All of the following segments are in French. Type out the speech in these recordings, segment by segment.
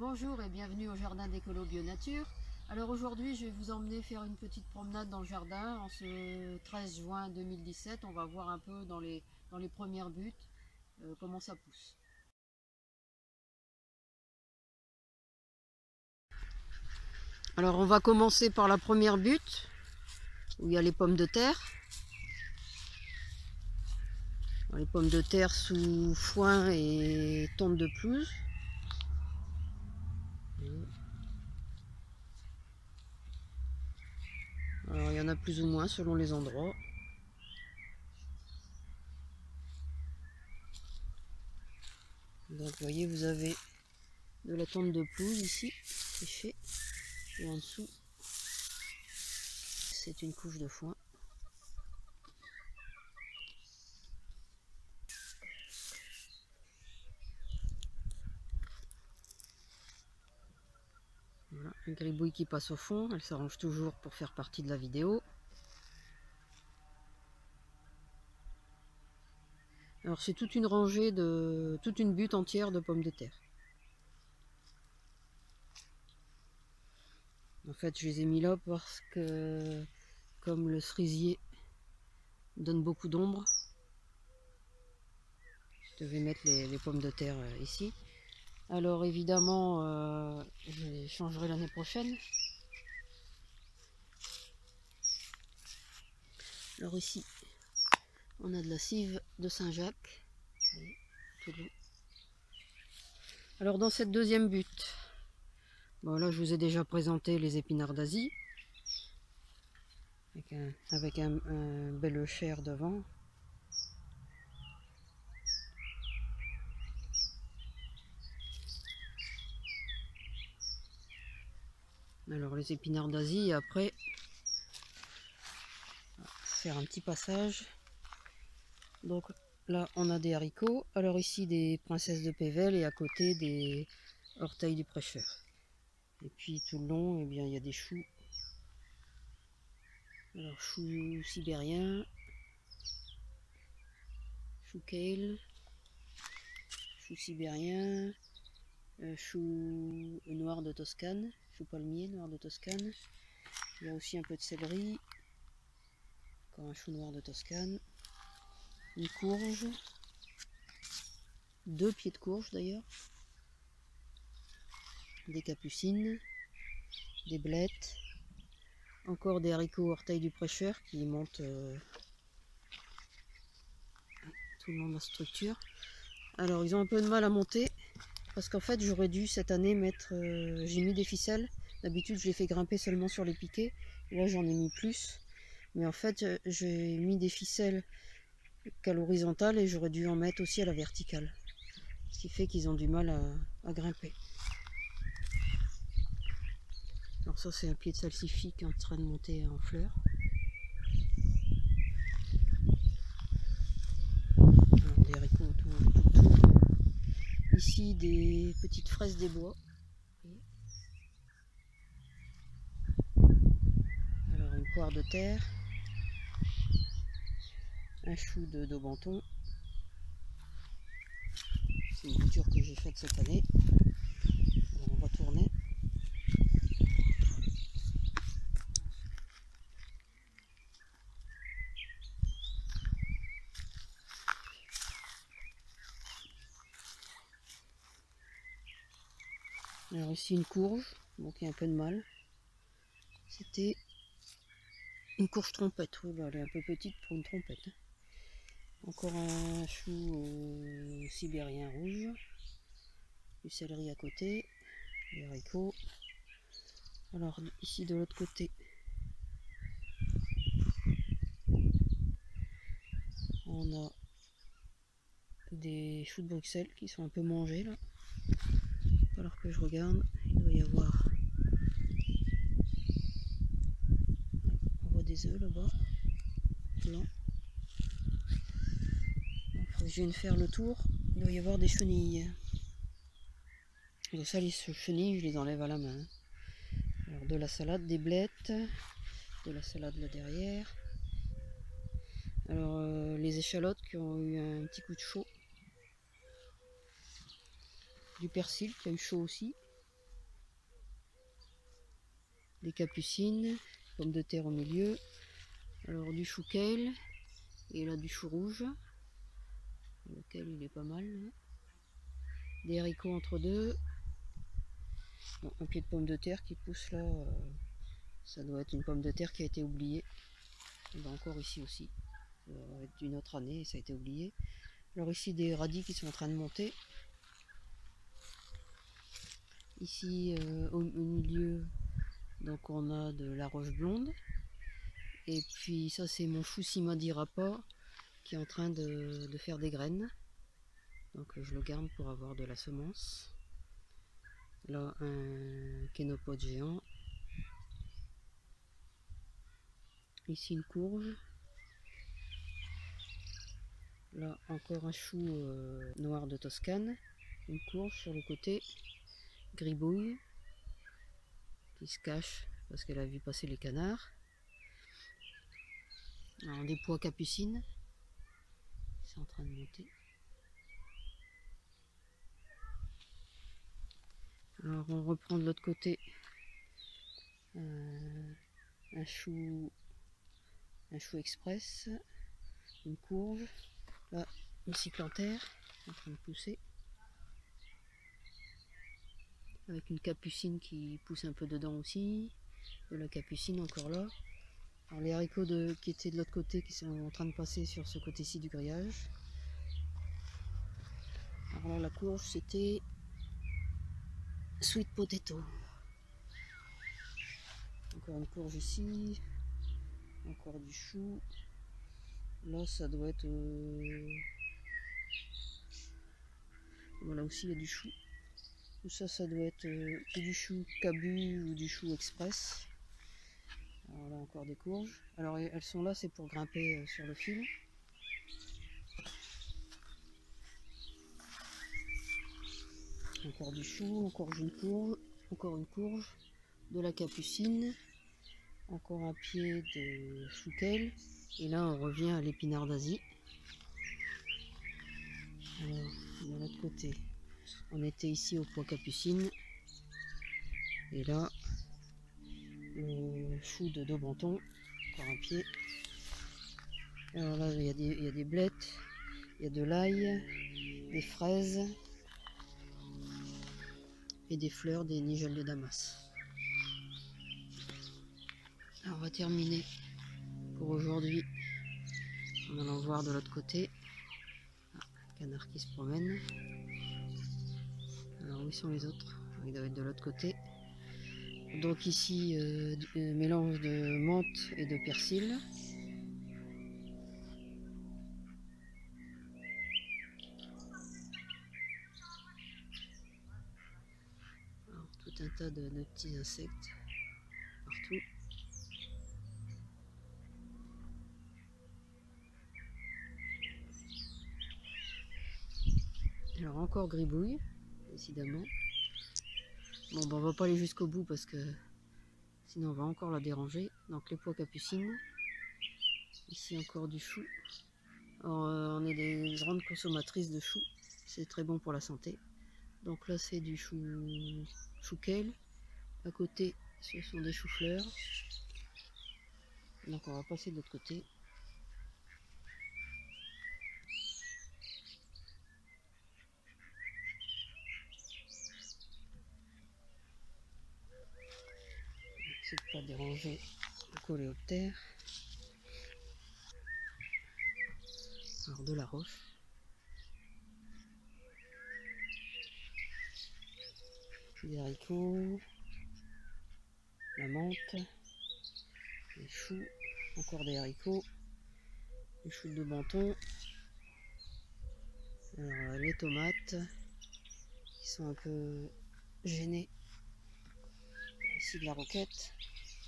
Bonjour et bienvenue au jardin d'Écolo Bio Nature. Alors aujourd'hui je vais vous emmener faire une petite promenade dans le jardin en ce 13 juin 2017. On va voir un peu dans les premières buttes comment ça pousse. Alors on va commencer par la première butte où il y a les pommes de terre. Alors, les pommes de terre sous foin et tonte de pelouse. Alors il y en a plus ou moins selon les endroits. Donc vous voyez, vous avez de la tonte de pelouse ici, séchée, et en dessous c'est une couche de foin. Voilà, une gribouille qui passe au fond, elle s'arrange toujours pour faire partie de la vidéo. Alors c'est toute une rangée toute une butte entière de pommes de terre. En fait je les ai mis là parce que comme le cerisier donne beaucoup d'ombre, je devais mettre les pommes de terre ici. Alors évidemment je les changerai l'année prochaine. Alors ici on a de la cive de Saint-Jacques. Alors dans cette deuxième butte, bon là je vous ai déjà présenté les épinards d'Asie avec un bel chair devant. Alors les épinards d'Asie, après faire un petit passage. Donc là on a des haricots, alors ici des princesses de Pével et à côté des orteils du prêcheur. Et puis tout le long, eh bien, il y a des choux. Alors choux sibériens, chou kale, chou sibérien, chou noir de Toscane, chou palmier noir de Toscane. Il y a aussi un peu de céleri, encore un chou noir de Toscane, une courge, 2 pieds de courge d'ailleurs, des capucines, des blettes, encore des haricots orteils du prêcheur qui montent tout le long de la structure. Alors ils ont un peu de mal à monter parce qu'en fait j'aurais dû cette année mettre, j'ai mis des ficelles. D'habitude je les fais grimper seulement sur les piquets, et là j'en ai mis plus, mais en fait j'ai mis des ficelles qu'à l'horizontale et j'aurais dû en mettre aussi à la verticale, ce qui fait qu'ils ont du mal à grimper. Alors ça c'est un pied de salsifis en train de monter en fleurs. Alors, des haricots tout. Ici des petites fraises des bois. Alors une poire de terre, un chou de Daubenton. C'est une bouture que j'ai faite cette année. Alors on va tourner. Alors ici une courge, donc il y a un peu de mal. C'était une courge trompette, oui, bah, elle est un peu petite pour une trompette. Encore un chou sibérien rouge, du céleri à côté, des haricots. Alors ici de l'autre côté, on a des choux de Bruxelles qui sont un peu mangés là. Alors que je regarde, il doit y avoir, on voit des œufs là-bas, blancs. Je viens de faire le tour, il doit y avoir des chenilles. Donc ça, les chenilles, je les enlève à la main. Alors de la salade, des blettes, de la salade là derrière. Alors les échalotes qui ont eu un petit coup de chaud. Du persil qui a eu chaud aussi. des capucines, pommes de terre au milieu, alors du chou kale, et là du chou rouge, lequel il est pas mal, là. Des haricots entre deux, bon, un pied de pomme de terre qui pousse là, ça doit être une pomme de terre qui a été oubliée, et ben encore ici aussi, ça doit être d'une autre année et ça a été oublié. Alors ici des radis qui sont en train de monter, ici au milieu donc on a de la roche blonde, et puis ça c'est mon chou Simadirapa qui est en train de faire des graines, donc je le garde pour avoir de la semence. Là un kénopode géant, ici une courge, là encore un chou noir de Toscane, une courge sur le côté, gribouille qui se cache parce qu'elle a vu passer les canards. Alors des pois capucines, c'est en train de monter. Alors on reprend de l'autre côté un chou express, une courge, là une cyclanthère en train de pousser, avec une capucine qui pousse un peu dedans aussi, de la capucine encore là. Alors les haricots qui étaient de l'autre côté qui sont en train de passer sur ce côté-ci du grillage. Alors là la courge c'était sweet potato. Encore une courge ici, encore du chou. Là ça doit être... Voilà aussi il y a du chou. Tout ça, ça doit être du chou cabu ou du chou express. Alors là encore des courges. Alors elles sont là, c'est pour grimper sur le fil. Encore du chou, encore une courge, de la capucine, encore un pied de chou kale. Et là on revient à l'épinard d'Asie. Alors de l'autre côté, on était ici au pois capucine. Et là, le chou de Daubenton, encore un pied. Alors là, il y a des blettes, il y a de l'ail, des fraises et des fleurs, des nigelles de Damas. Alors on va terminer pour aujourd'hui en allant voir de l'autre côté. Ah, canard qui se promène. Alors où sont les autres? Ils doivent être de l'autre côté. Donc ici, mélange de menthe et de persil. Alors, tout un tas de petits insectes partout. Alors encore gribouille, décidément. Bon, ben, on va pas aller jusqu'au bout parce que sinon on va encore la déranger. Donc les pois capucines. Ici encore du chou. Alors, on est des grandes consommatrices de chou. C'est très bon pour la santé. Donc là c'est du chou kale. À côté ce sont des choux-fleurs. Donc on va passer de l'autre côté. C'est de pas déranger le coléoptère. Alors de la roche. Des haricots. La menthe. Les choux. Encore des haricots. Les choux de Daubenton. Alors les tomates qui sont un peu gênées. Ici de la roquette.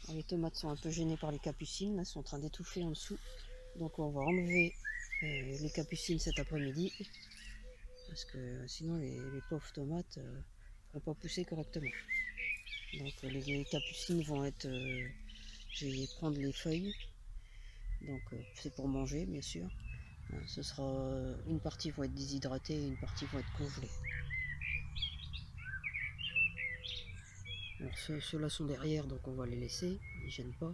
Alors, les tomates sont un peu gênées par les capucines. Elles sont en train d'étouffer en dessous. Donc on va enlever les capucines cet après-midi. Parce que sinon les pauvres tomates ne pourront pas pousser correctement. Donc les capucines vont être... je vais prendre les feuilles. Donc c'est pour manger bien sûr. Ce sera une partie vont être déshydratées et une partie vont être congelées. Alors ceux-là sont derrière, donc on va les laisser, ils ne gênent pas.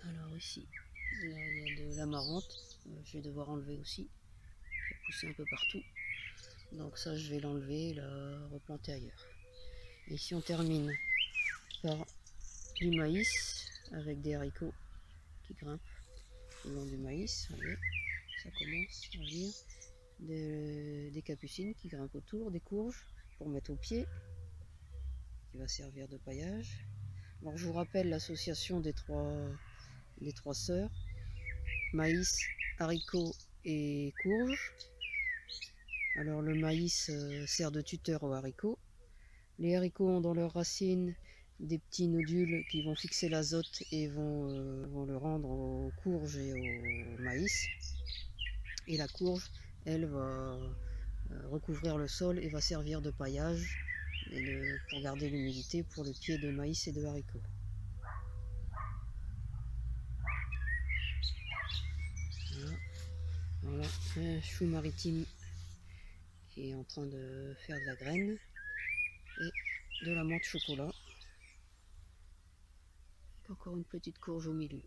Alors ici, là il y a de l'amarante, je vais devoir enlever aussi, qui a poussé un peu partout. Donc ça je vais l'enlever et la replanter ailleurs. Et ici on termine par du maïs avec des haricots qui grimpent le long du maïs. Vous voyez, ça commence à venir. Des capucines qui grimpent autour, des courges pour mettre au pied, qui va servir de paillage. Alors je vous rappelle l'association des trois sœurs, maïs, haricots et courges. Alors le maïs sert de tuteur aux haricots. Les haricots ont dans leurs racines des petits nodules qui vont fixer l'azote et vont le rendre aux courges et au maïs. Et la courge, elle, va recouvrir le sol et va servir de paillage pour garder l'humidité pour les pieds de maïs et de haricots. Voilà un chou maritime qui est en train de faire de la graine et de la menthe chocolat. Encore une petite courge au milieu.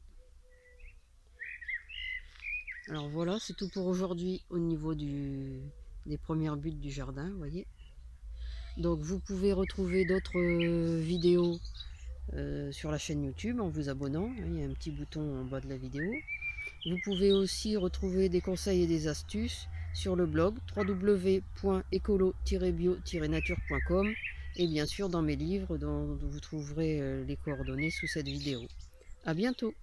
Alors voilà, c'est tout pour aujourd'hui au niveau des premières buttes du jardin, vous voyez. Donc vous pouvez retrouver d'autres vidéos sur la chaîne YouTube en vous abonnant. Il y a un petit bouton en bas de la vidéo. Vous pouvez aussi retrouver des conseils et des astuces sur le blog www.écolo-bio-nature.com et bien sûr dans mes livres dont vous trouverez les coordonnées sous cette vidéo. À bientôt!